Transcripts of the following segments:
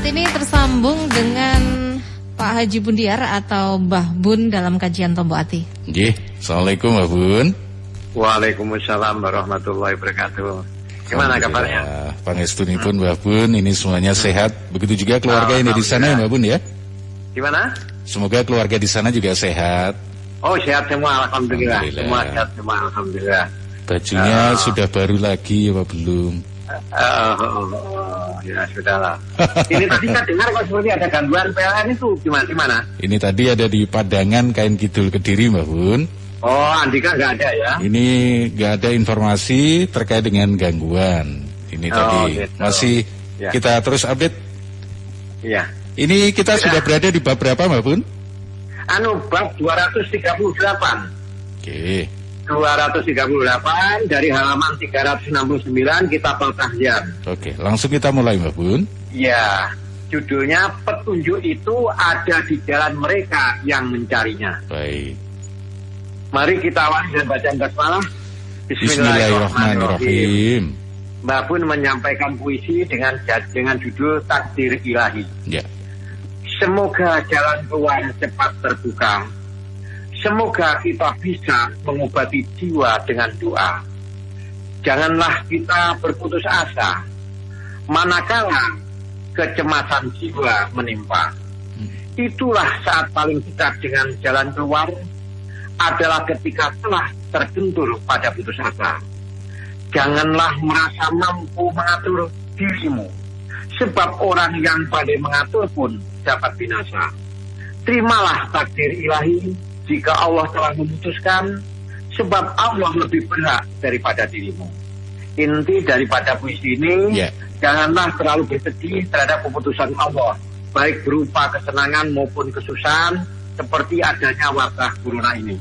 Saat ini tersambung dengan Pak Haji Bundiar atau Mbah Bun dalam kajian Tombo Ati. Nggih, Assalamualaikum Mbah Bun. Waalaikumsalam warahmatullahi wabarakatuh. Gimana kabarnya? Pangestunipun Mbah Bun, ini semuanya sehat. Begitu juga keluarga ini di sana ya Mbah Bun ya? Gimana? Semoga keluarga di sana juga sehat. Oh sehat semua, alhamdulillah. Semua sehat semua, alhamdulillah. Bajunya sudah baru lagi apa belum? Ya sudahlah. Ini tadi saya dengar kok seperti ada gangguan PLN itu gimana? Ini tadi ada di Padangan Kain Kidul Kediri Mbah Bun. Oh Andika nggak ada ya? Ini nggak ada informasi terkait dengan gangguan. Ini tadi gitu. Masih ya. Kita terus update. Iya. Ini kita sudah berada di bab berapa Mbah Bun? Bab 238. Oke. 238 dari halaman 369 kitab Al-Tahzan. Oke, langsung kita mulai Mbah Bun. Ya, judulnya petunjuk itu ada di jalan mereka yang mencarinya. Baik. Mari kita awali dengan bacaan basmalah. Bismillahirrahmanirrahim. Mbah Bun menyampaikan puisi dengan judul Takdir Ilahi. Ya. Semoga jalan keluar cepat terbuka. Semoga kita bisa mengobati jiwa dengan doa. Janganlah kita berputus asa, manakala kecemasan jiwa menimpa. Itulah saat paling dekat dengan jalan keluar, adalah ketika telah terbentur pada putus asa. Janganlah merasa mampu mengatur dirimu, sebab orang yang pandai mengatur pun dapat binasa. Terimalah takdir ilahi, jika Allah telah memutuskan, sebab Allah lebih berhak daripada dirimu. Inti daripada puisi ini, janganlah terlalu bersedih terhadap keputusan Allah, baik berupa kesenangan maupun kesusahan, seperti adanya wabah corona ini.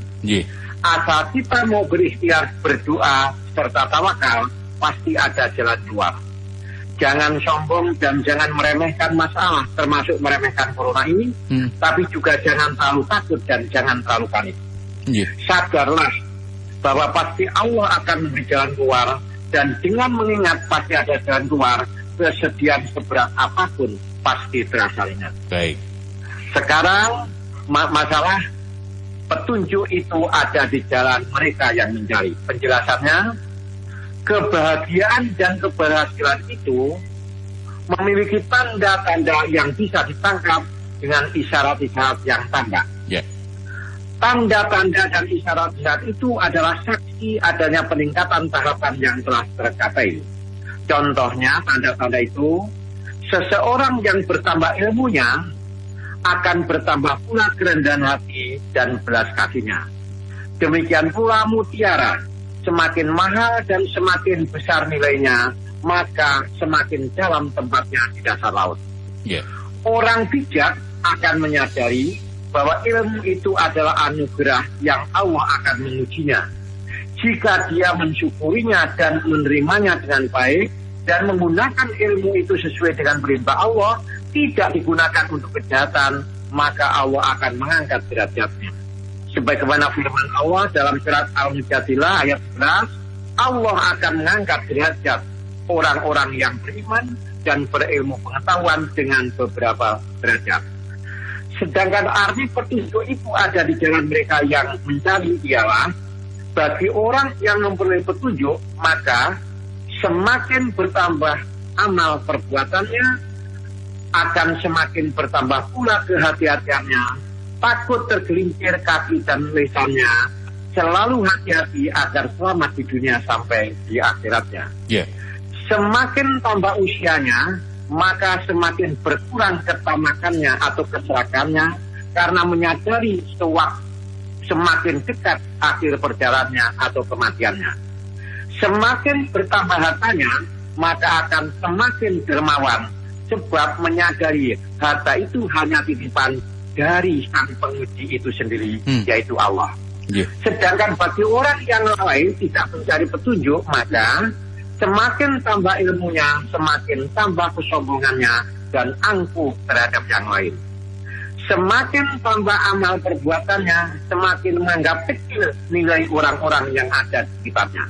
Asal kita mau berikhtiar berdoa serta tawakal, pasti ada jalan keluar. Jangan sombong dan jangan meremehkan masalah, termasuk meremehkan corona ini, tapi juga jangan terlalu takut dan jangan terlalu panik. Sadarlah bahwa pasti Allah akan memberi jalan keluar, dan dengan mengingat pasti ada jalan keluar, kesedihan seberat apapun pasti terasa ringan. Baik. Sekarang masalah petunjuk itu ada di jalan mereka yang mencari. Penjelasannya, kebahagiaan dan keberhasilan itu memiliki tanda-tanda yang bisa ditangkap dengan isyarat-isyarat yang tampak. Tanda-tanda dan isyarat-isyarat itu adalah saksi adanya peningkatan tahapan yang telah tercapai. Contohnya, tanda-tanda itu, seseorang yang bertambah ilmunya akan bertambah pula kerendahan hati dan belas kasinya. Demikian pula mutiara, semakin mahal dan semakin besar nilainya, maka semakin dalam tempatnya di dasar laut. Orang bijak akan menyadari bahwa ilmu itu adalah anugerah yang Allah akan mengujinya. Jika dia mensyukurinya dan menerimanya dengan baik, dan menggunakan ilmu itu sesuai dengan perintah Allah, tidak digunakan untuk kejahatan, maka Allah akan mengangkat derajatnya. Sebagaimana firman Allah dalam surat Al-Mujadilah ayat 11, Allah akan mengangkat derajat orang-orang yang beriman dan berilmu pengetahuan dengan beberapa derajat. Sedangkan arti petunjuk itu ada di jalan mereka yang mencari ialah, bagi orang yang memperoleh petunjuk, maka semakin bertambah amal perbuatannya, akan semakin bertambah pula kehati-hatiannya, takut tergelincir kaki dan lisannya, selalu hati-hati agar selamat di dunia sampai di akhiratnya. Semakin tambah usianya, maka semakin berkurang ketamakannya atau keserakannya, karena menyadari semakin dekat akhir perjalanannya atau kematiannya. Semakin bertambah hartanya, maka akan semakin dermawan, sebab menyadari harta itu hanya titipan dari sang penguji itu sendiri, yaitu Allah. Sedangkan bagi orang yang lain tidak mencari petunjuk, maka semakin tambah ilmunya, semakin tambah kesombongannya dan angkuh terhadap yang lain. Semakin tambah amal perbuatannya, semakin menganggap kecil nilai orang-orang yang ada di sekitarnya.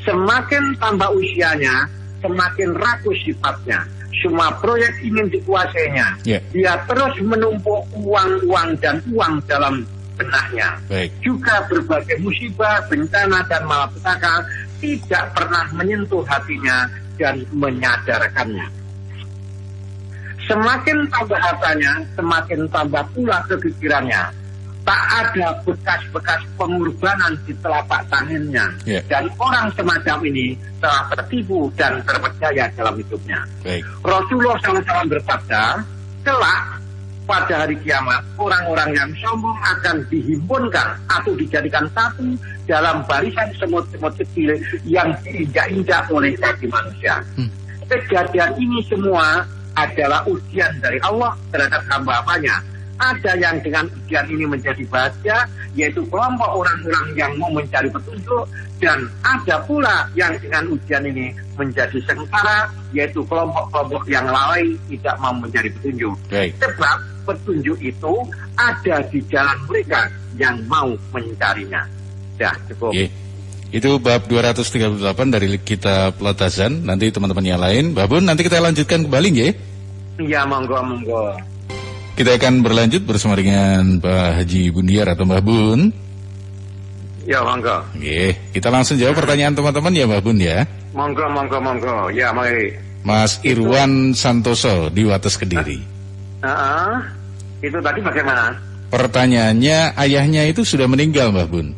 Semakin tambah usianya, semakin rakus sifatnya, semua proyek ingin dikuasainya. Dia terus menumpuk uang dan uang dalam benaknya. Juga berbagai musibah, bencana dan malapetaka tidak pernah menyentuh hatinya dan menyadarkannya. Semakin tambah hartanya, semakin tambah pula kegigirannya. Tak ada bekas-bekas pengorbanan di telapak tangannya. Dan orang semacam ini telah tertipu dan terpercaya dalam hidupnya. Rasulullah SAW bersabda, kelak pada hari kiamat, orang-orang yang sombong akan dihimpunkan atau dijadikan satu dalam barisan semut-semut kecil yang diinjak-injak oleh kaki manusia. Kejadian ini semua adalah ujian dari Allah terhadap hamba-hambanya. Ada yang dengan ujian ini menjadi bahagia, yaitu kelompok orang-orang yang mau mencari petunjuk, dan ada pula yang dengan ujian ini menjadi sengsara, yaitu kelompok-kelompok yang lalai tidak mau mencari petunjuk. Sebab petunjuk itu ada di jalan mereka yang mau mencarinya. Ya, cukup. Itu bab 238 dari kitab Latazan. Nanti teman-teman yang lain, Mbah Bun, nanti kita lanjutkan kembali, ya? Iya, monggo. Kita akan berlanjut bersama dengan Pak Haji Bundiar atau Mbah Bun. Ya, monggo. Kita langsung jawab pertanyaan teman-teman ya, Mbah Bun, ya. Monggo. Ya, mari. Mas Irwan Santoso di Wates Kediri. Itu tadi bagaimana? Pertanyaannya, ayahnya itu sudah meninggal, Mbah Bun.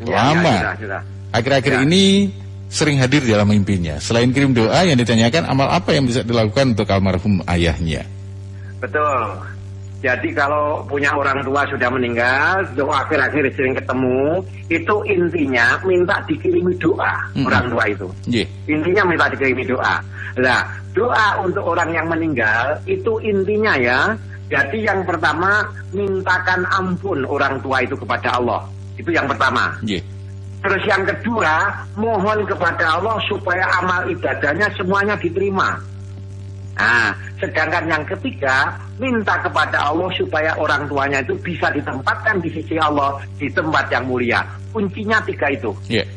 Lama. Sudah. Akhir-akhir ini sering hadir dalam mimpinya. Selain kirim doa, yang ditanyakan amal apa yang bisa dilakukan untuk almarhum ayahnya? Betul. Jadi kalau punya orang tua sudah meninggal, doa akhir-akhir sering ketemu, itu intinya minta dikirimi doa orang tua itu. Intinya minta dikirimi doa. Nah, doa untuk orang yang meninggal itu intinya ya. Jadi yang pertama, mintakan ampun orang tua itu kepada Allah. Itu yang pertama. Terus yang kedua, mohon kepada Allah supaya amal ibadahnya semuanya diterima. Nah, sedangkan yang ketiga, minta kepada Allah supaya orang tuanya itu bisa ditempatkan di sisi Allah, di tempat yang mulia. Kuncinya 3 itu.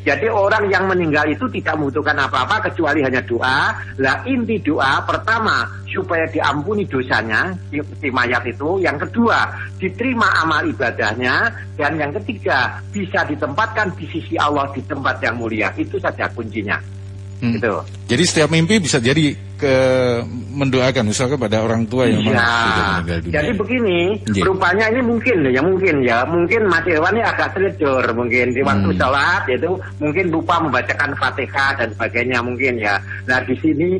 Jadi orang yang meninggal itu tidak membutuhkan apa-apa kecuali hanya doa. Lah inti doa pertama, supaya diampuni dosanya si mayat itu. Yang kedua, diterima amal ibadahnya. Dan yang ketiga, bisa ditempatkan di sisi Allah, di tempat yang mulia. Itu saja kuncinya. Gitu. Jadi setiap mimpi bisa jadi mendoakan misalnya pada orang tua yang sudah meninggal dunia. Jadi begini, rupanya ini mungkin Mas Irwan ini agak teledor mungkin di waktu sholat itu mungkin lupa membacakan Fatihah dan sebagainya mungkin ya. Nah di sini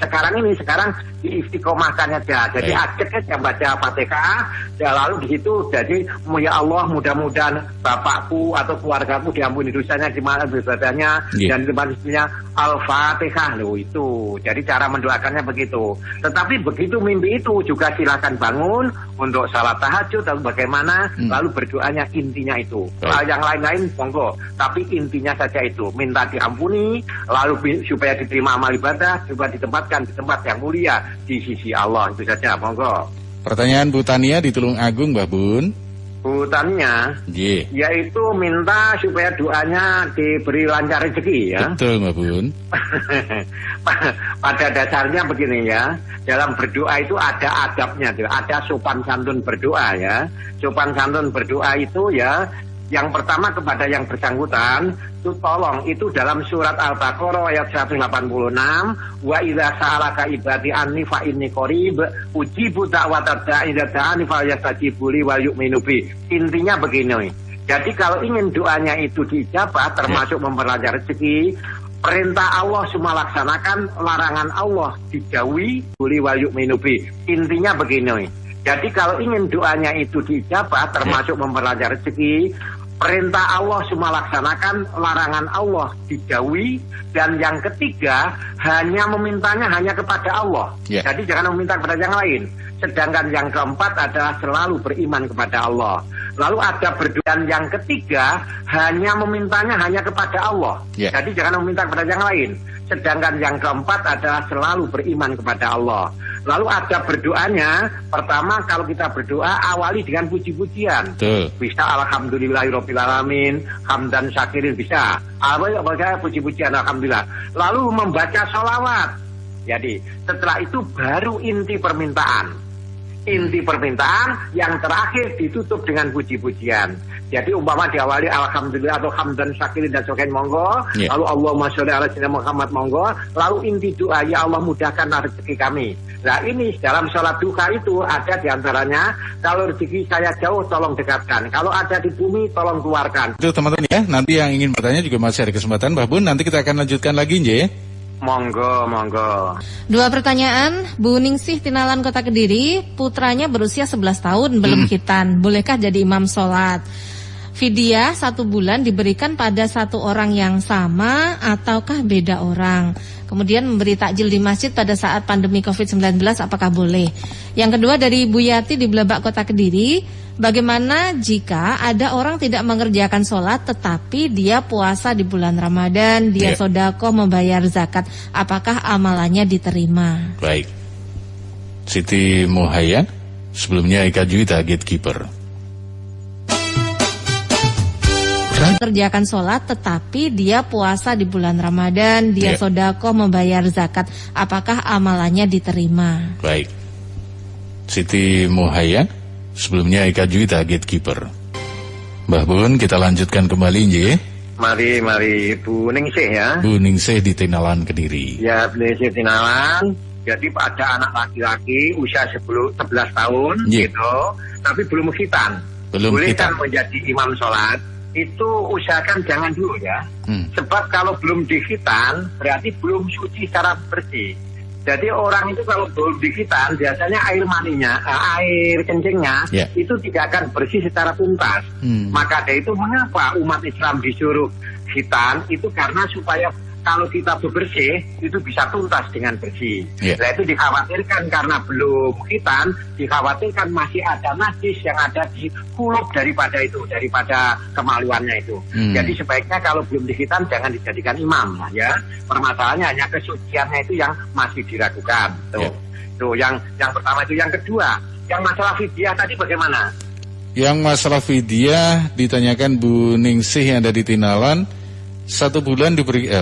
sekarang diistiqomahkan aja. Jadi ajak aja baca Fatihah, ya, lalu di situ jadi ya Allah mudah-mudahan bapakku atau keluargaku diampuni dosanya di mana ibadahnya dan di mana Al-Fatihah loh itu. Jadi cara mendoakannya begitu. Tetapi begitu mimpi itu juga silakan bangun untuk salat tahajud atau bagaimana, lalu berdoanya intinya itu. Yang lain-lain monggo, tapi intinya saja itu, minta diampuni, lalu supaya diterima amal ibadah, supaya ditempatkan di tempat yang mulia di sisi Allah. Itu saja, monggo. Pertanyaan Bu Tania di Tulung Agung, Mbah Bun. Bu Tania, yaitu minta supaya doanya diberi lancar rezeki ya. Betul, Mbak Bun. Pada dasarnya begini ya, dalam berdoa itu ada adabnya, ada sopan santun berdoa ya. Sopan santun berdoa itu ya, yang pertama kepada yang bersangkutan, itu tolong, itu dalam surat Al-Baqarah ayat 186, wa idza sa'alaka ibadi anni fa inni qarib ujibu da'watad da'i idza da'ani falyastajibu li wal yu'minu bi. Intinya begini. Jadi kalau ingin doanya itu diijabah termasuk memperlancar rezeki, perintah Allah semua laksanakan, larangan Allah dijauhi, li wal yu'minu bi. Intinya begini. Jadi kalau ingin doanya itu diijabah termasuk memperlancar rezeki, perintah Allah semua laksanakan, larangan Allah dijauhi, dan yang ketiga hanya memintanya hanya kepada Allah. Jadi jangan meminta kepada yang lain. Sedangkan yang keempat adalah selalu beriman kepada Allah. Lalu ada berdoa yang ketiga hanya memintanya hanya kepada Allah. Jadi jangan meminta kepada yang lain. Sedangkan yang keempat adalah selalu beriman kepada Allah. Lalu ada berdoanya, pertama kalau kita berdoa awali dengan puji-pujian. Bisa alhamdulillahirrabbilalamin, hamdan syakirin bisa. Awalnya puji-pujian alhamdulillah. Lalu membaca sholawat. Jadi setelah itu baru inti permintaan. Inti permintaan yang terakhir ditutup dengan puji-pujian. Jadi umpama diawali alhamdulillah atau hamdan syakirin dan sebagainya monggo, lalu Allahumma sholli ala sayyidina Muhammad monggo, lalu inti doa ya Allah mudahkan rezeki kami. Nah ini dalam sholat duha itu ada diantaranya, kalau rezeki saya jauh tolong dekatkan, kalau ada di bumi tolong keluarkan. Itu teman-teman ya, nanti yang ingin bertanya juga masih ada kesempatan Mbah Bun, nanti kita akan lanjutkan lagi nje. Monggo. 2 pertanyaan. Bu Ningsih Tinalan Kota Kediri, putranya berusia 11 tahun belum khitan, bolehkah jadi imam sholat? Fidyah 1 bulan diberikan pada 1 orang yang sama ataukah beda orang? Kemudian memberi takjil di masjid pada saat pandemi COVID-19 apakah boleh? Yang kedua dari Bu Yati di Blebak Kota Kediri, bagaimana jika ada orang tidak mengerjakan sholat tetapi dia puasa di bulan Ramadan, dia sedekah membayar zakat, apakah amalannya diterima? Baik, Siti Muhayyan, sebelumnya Eka Juwita Gatekeeper. Kerjakan sholat tetapi dia puasa di bulan Ramadan, dia sedekah membayar zakat, apakah amalannya diterima? Baik, Siti Muhayyan, sebelumnya Eka Juwita Gatekeeper. Mbah Bun, kita lanjutkan kembali nje. Mari Bu Ningsih ya. Bu Ningsih di Tinalan Kediri. Ya, Bu Ningsih Tinalan. Jadi ada anak laki-laki usia 11 tahun gitu, tapi belum khitan. Boleh kan menjadi imam sholat? Itu usahakan jangan dulu ya. Sebab kalau belum dikhitan berarti belum suci secara bersih. Jadi orang itu kalau belum dikhitan biasanya air maninya, air kencingnya itu tidak akan bersih secara tuntas. Maka dari itu mengapa umat Islam disuruh khitan? Itu karena supaya kalau kita bersih itu bisa tuntas dengan bersih. Nah itu dikhawatirkan karena belum khitan, dikhawatirkan masih ada najis yang ada di kulub daripada kemaluannya itu. Jadi sebaiknya kalau belum dikhitan jangan dijadikan imam ya. Permasalahannya hanya kesuciannya itu yang masih diragukan. Tuh yang pertama itu. Yang kedua, yang masalah fidyah tadi bagaimana? Yang masalah fidyah ditanyakan Bu Ningsih yang ada di Tinalan. 1 bulan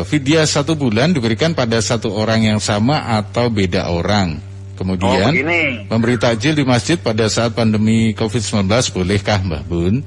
fidyah 1 bulan diberikan pada 1 orang yang sama atau beda orang. Kemudian memberi takjil di masjid pada saat pandemi COVID-19 bolehkah Mbah Bun?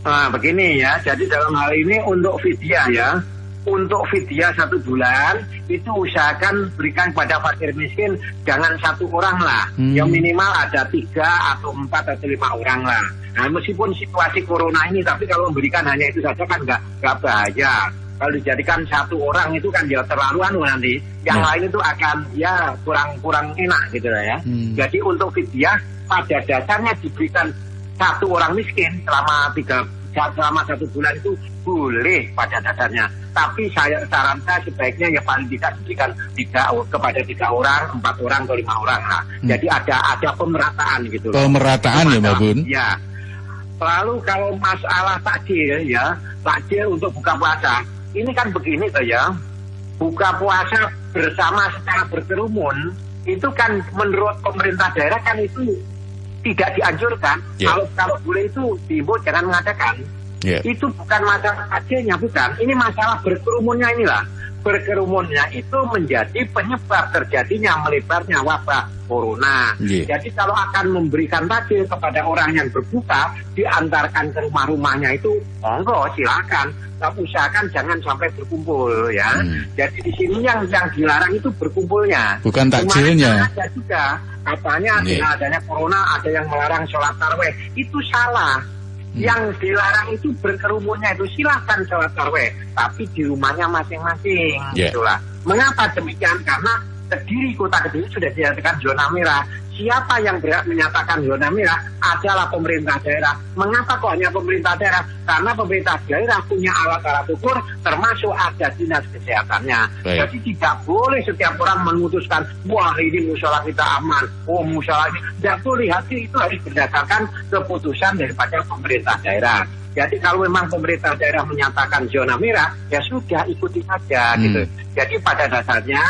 Nah begini ya, jadi dalam hal ini untuk fidyah ya, untuk fidyah 1 bulan itu usahakan berikan pada fakir miskin jangan 1 orang lah, yang minimal ada 3 atau 4 atau 5 orang lah. Nah meskipun situasi corona ini, tapi kalau memberikan hanya itu saja kan nggak bahaya. Kalau dijadikan 1 orang itu kan ya terlaluan nanti. Yang lain itu akan ya kurang enak gitu lah ya. Jadi untuk fidyah pada dasarnya diberikan 1 orang miskin selama 1 bulan itu boleh pada dasarnya. Tapi saya saran saya sebaiknya ya paling tidak diberikan kepada 3 orang, 4 orang atau 5 orang lah. Jadi ada pemerataan gitu. Pemerataan ya Mbak Bun? Ya. Lalu kalau masalah takjil ya, takjil untuk buka puasa. Ini kan begini tuh ya, buka puasa bersama secara berkerumun, itu kan menurut pemerintah daerah kan itu tidak dianjurkan. Kalau boleh itu diimbau jangan mengadakan. Itu bukan masalah takjilnya, bukan. Ini masalah berkerumunnya inilah. Berkerumunnya itu menjadi penyebab terjadinya melebarnya wabah corona. Jadi kalau akan memberikan takjil kepada orang yang berbuka, diantarkan ke rumah-rumahnya itu, monggo silakan. Tapi usahakan jangan sampai berkumpul ya. Jadi di sini yang dilarang itu berkumpulnya. Bukan takjilnya. Ada juga katanya dengan adanya corona ada yang melarang sholat tarawih. Itu salah. Yang dilarang itu berkerumunnya itu silahkan sholat tarawih, tapi di rumahnya masing-masing. Itulah. Mengapa demikian? Karena Kediri, Kota Kediri sudah dinyatakan zona merah. Siapa yang berhak menyatakan zona merah adalah pemerintah daerah. Mengapa kok hanya pemerintah daerah? Karena pemerintah daerah punya alat-alat ukur, termasuk ada dinas kesehatannya. Jadi tidak boleh setiap orang memutuskan, wah ini musola kita aman, oh musola ini. Tidak boleh, itu harus berdasarkan keputusan daripada pemerintah daerah. Jadi kalau memang pemerintah daerah menyatakan zona merah, ya sudah ikuti saja gitu. Jadi pada dasarnya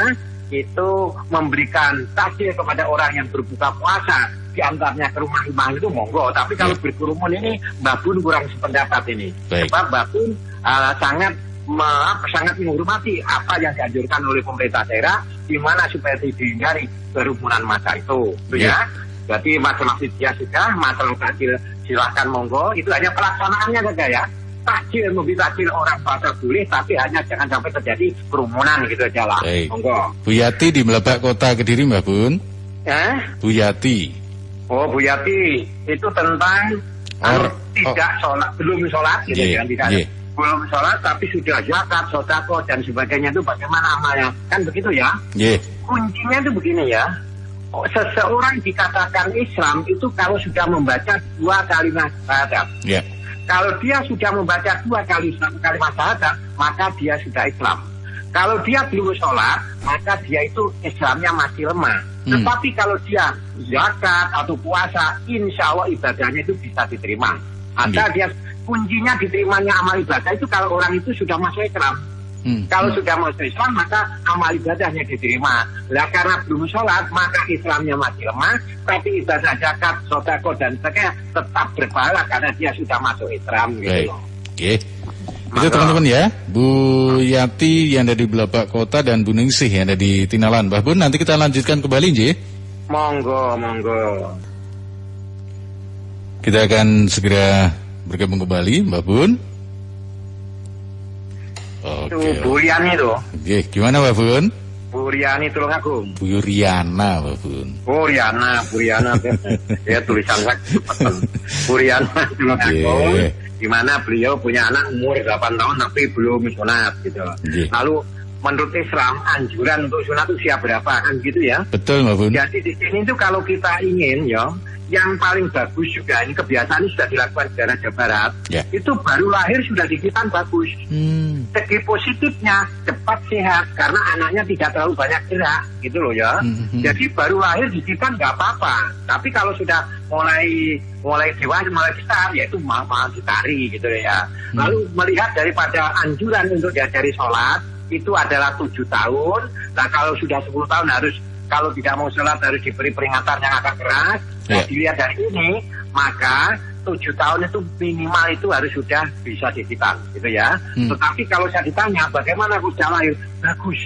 itu memberikan takjil kepada orang yang berbuka puasa, diantaranya ke rumah-rumah itu monggo. Tapi kalau berkerumun ini Mbak Bun kurang sependapat ini. Sebab Mbak Bun sangat sangat menghormati apa yang dianjurkan oleh pemerintah daerah, di mana supaya dihindari kerumunan massa itu, ya. Jadi masalah fidyah sudah, masalah takjil silahkan monggo, itu hanya pelaksanaannya saja ya. Takjil, membeli takjil orang puasa boleh, tapi hanya jangan sampai terjadi kerumunan gitu aja lah. Monggo. Bu Yati di Melebak Kota Kediri, Mbak Bun. Bu Yati. Oh, Bu Yati, itu tentang tidak sholat, belum sholat gitu kan, tidak belum sholat tapi sudah zakat, sodako dan sebagainya, itu bagaimana amalnya? Kan begitu ya? Kuncinya itu begini ya. Seseorang dikatakan Islam itu kalau sudah membaca 2 kalimat syahadat. Kalau dia sudah membaca 2 kalimat syahadat, maka dia sudah Islam. Kalau dia belum sholat, maka dia itu Islamnya masih lemah. Tetapi kalau dia zakat atau puasa, insya Allah ibadahnya itu bisa diterima. Asal dia, kuncinya diterimanya amal ibadah itu kalau orang itu sudah masuk Islam. Kalau sudah masuk Islam, maka amal ibadahnya diterima. Lah karena belum sholat, maka Islamnya masih lemah, tapi ibadah zakat, sodako dan sebagainya tetap berpahala karena dia sudah masuk Islam. Gitu. Itu teman-teman ya, Bu Yati yang ada di Melebak Kota dan Bu Ningsih yang ada di Tinalan. Mbah Bun, nanti kita lanjutkan kembali, Nji. Monggo. Kita akan segera bergabung kembali, Mbah Bun. Itu Bu Riani tuh. Gimana, Mbah Bun? Bu Riani Tulungagung. Bu Riana, Mbah Bun. Oh, Riana. Ya tulisan saya cepetan. Bu Riana Tulungagung. Di mana beliau punya anak umur 8 tahun tapi belum sunat gitu. Lalu menurut Islam anjuran untuk sunat usia berapa kan gitu ya? Betul, Mbak Bun. Jadi di sini tuh kalau kita ingin ya, yang paling bagus juga ini kebiasaan ini sudah dilakukan di daerah Jawa Barat. Itu baru lahir sudah dikitan bagus. Segi positifnya cepat sehat karena anaknya tidak terlalu banyak gerak gitu loh ya. Jadi baru lahir dikitan nggak apa-apa. Tapi kalau sudah mulai dewasa, mulai besar, yaitu malah ditari gitu ya. Lalu melihat daripada anjuran untuk diajari sholat itu adalah 7 tahun. Nah kalau sudah 10 tahun harus, kalau tidak mau sholat harus diberi peringatan yang agak keras. Nah, dilihat dari ini, maka 7 tahun itu minimal itu harus sudah bisa dikitan gitu ya. Tetapi kalau saya ditanya bagaimana sejak lahir, bagus.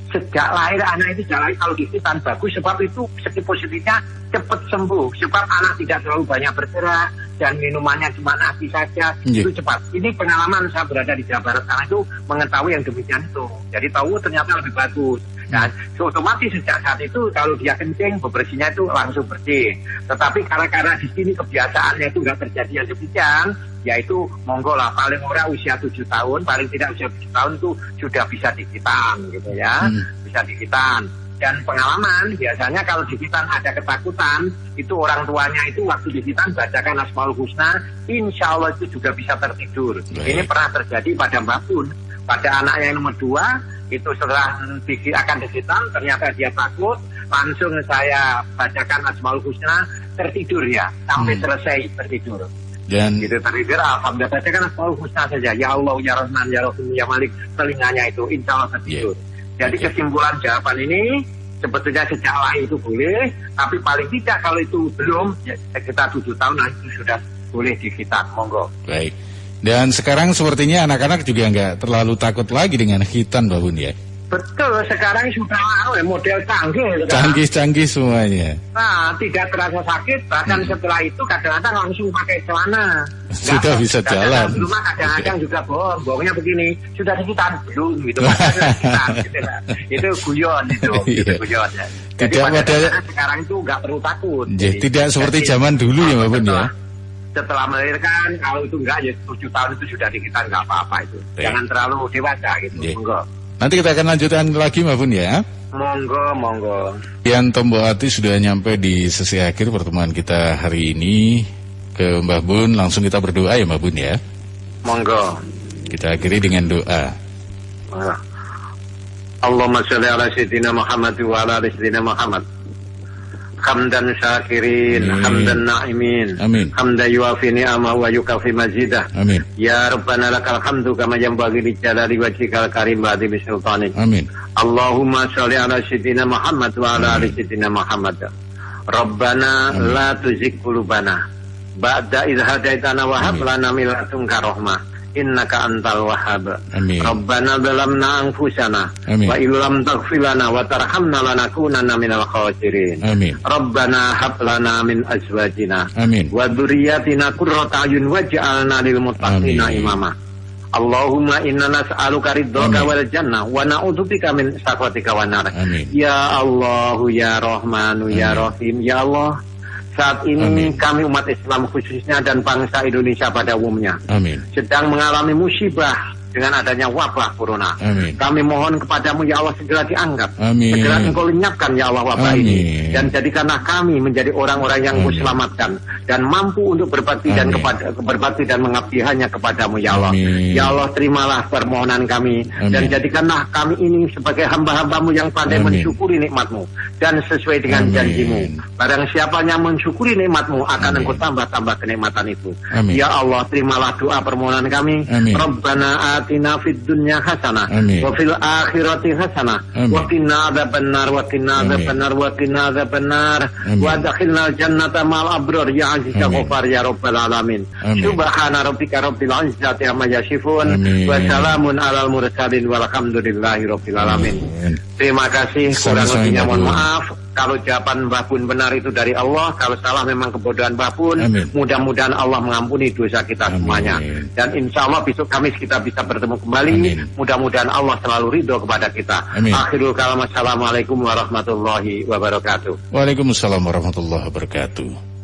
Sejak lahir anak itu sejak lahir kalau dikitan bagus, sebab itu segi positifnya cepat sembuh, sebab anak tidak terlalu banyak bergerak dan minumannya cuma nasi saja, itu cepat. Ini pengalaman saya berada di Jawa Barat karena itu mengetahui yang demikian itu. Jadi tahu ternyata lebih bagus. Dan otomatis sejak saat itu kalau dia kencing bebersihnya itu langsung bersih. Tetapi karena di sini kebiasaannya itu nggak terjadi yang demikian, yaitu monggo lah paling ora usia 7 tahun, paling tidak usia 7 tahun itu sudah bisa dikitan gitu ya, bisa dikitan. Dan pengalaman biasanya kalau dikitan ada ketakutan, itu orang tuanya itu waktu dikitan bacakan Asmaul Husna, insya Allah itu juga bisa tertidur. Ini pernah terjadi pada Mbak Bun, pada anaknya yang nomor 2. Itu setelah akan dikitan ternyata dia takut, langsung saya bacakan Asmaul Husna, tertidur ya sampai selesai tertidur. Dan gitu tertidur, alhamdulillah bacakan Asmaul Husna saja, ya Allah, ya Rahman, ya Rahim, ya Malik, telinganya itu insya Allah tertidur. Jadi kesimpulan jawaban ini sebetulnya sejak lahir itu boleh, tapi paling tidak kalau itu belum, ya sekitar 7 tahun itu sudah boleh dikitan, monggo. Baik. Dan sekarang sepertinya anak-anak juga nggak terlalu takut lagi dengan khitan, Mbak Bun ya? Betul, sekarang sudah model canggih. Canggih semuanya. Nah, tidak terasa sakit, bahkan setelah itu kadang-kadang langsung pakai celana. Sudah bisa jalan. Rumah kadang-kadang juga bohongnya begini, sudah dikitan belum gitu. Itu guyon itu, guyon ya. Jadi sekarang itu nggak perlu takut. Tidak seperti zaman dulu ya, Mbak Bun ya? Setelah melahirkan, kalau itu enggak ya 7 tahun itu sudah dikitan, nggak apa-apa itu. Jangan terlalu dewasa gitu. Monggo. Nanti kita akan lanjutkan lagi, Mbak Bun ya. Monggo. Kian Tombo Hati sudah nyampe di sesi akhir pertemuan kita hari ini. Ke Mbak Bun, langsung kita berdoa ya Mbak Bun ya. Monggo. Kita akhiri dengan doa. Allahumma sholli ala sayyidina Muhammad wa ala ali sayyidina Muhammad. Hamdan syakirin, hamdan na'imin, hamdan yuafi ni'amah wa yukafi mazidah. Amin. Ya Rabbana lakal hamdu kama yanbaghi li jalali wajhikal karim wa adhimi sultanik. Amin. Allahumma sholli ala sayyidina Muhammad wa ala ali sayyidina Muhammad. Rabbana la tuzigh qulubana ba'da idh hadaitana wa hab lana min ladunka rahmah innaka antal wahhab. Amin. Rabbana zalamna anfusana Amin. wa illam taghfir lana wa tarhamna lanakunanna minal khasirin. Amin. Rabbana hab lana min azwajina Amin. wa dzurriyyatina qurrata a'yun waj'alna lil muttaqina Amin. imama. Allahumma inna nas'aluka ridhaka Amin. wal jannah wa na'udzubika min sakhatika wan nar. Amin. Ya Allah, ya Rahmanu, ya Rahim, ya Allah. Saat ini Amin. kami umat Islam khususnya dan bangsa Indonesia pada umumnya Amin. sedang mengalami musibah dengan adanya wabah corona. Amin. Kami mohon kepadamu ya Allah segera dianggap. Amin. Segera engkau lenyapkan ya Allah wabah Amin. ini. Dan jadikanlah kami menjadi orang-orang yang Amin. diselamatkan dan mampu untuk berbakti dan Amin. berbakti dan mengabdi hanya kepadamu ya Allah. Amin. Ya Allah terimalah permohonan kami. Amin. Dan jadikanlah kami ini sebagai hamba-hambamu yang pandai Amin. mensyukuri nikmatmu dan sesuai dengan Amin. janjimu. Barang siapa yang mensyukuri nikmatmu akan Amin. engkau tambah-tambah kenikmatan itu. Amin. Ya Allah terimalah doa permohonan kami. Amin. Rabbana atina fid dunya hasanah Amin. wa fil akhirati hasanah Amin. wa qina adzabannar wa qina Amin. adzabannar wa qina adzabannar Amin. wa adkhilnal jannata ma'al abrar ya aziz ya Amin. ghafar ya rabbal alamin. Amin. Subhana rabbika rabbil izzati amma yasifun Amin. wa salamun alal mursalin walhamdulillahi rabbil alamin. Amin. Terima kasih, kurang Sama-sama, lebihnya mohon Mbak Bun. maaf. Kalau jawaban Mbah Bun benar itu dari Allah, kalau salah memang kebodohan Mbah Bun. Amin. Mudah-mudahan Allah mengampuni dosa kita Amin. semuanya. Dan insya Allah besok Kamis kita bisa bertemu kembali. Amin. Mudah-mudahan Allah selalu ridho kepada kita. Amin. Akhirul kalam, assalamualaikum warahmatullahi wabarakatuh. Waalaikumsalam warahmatullahi wabarakatuh.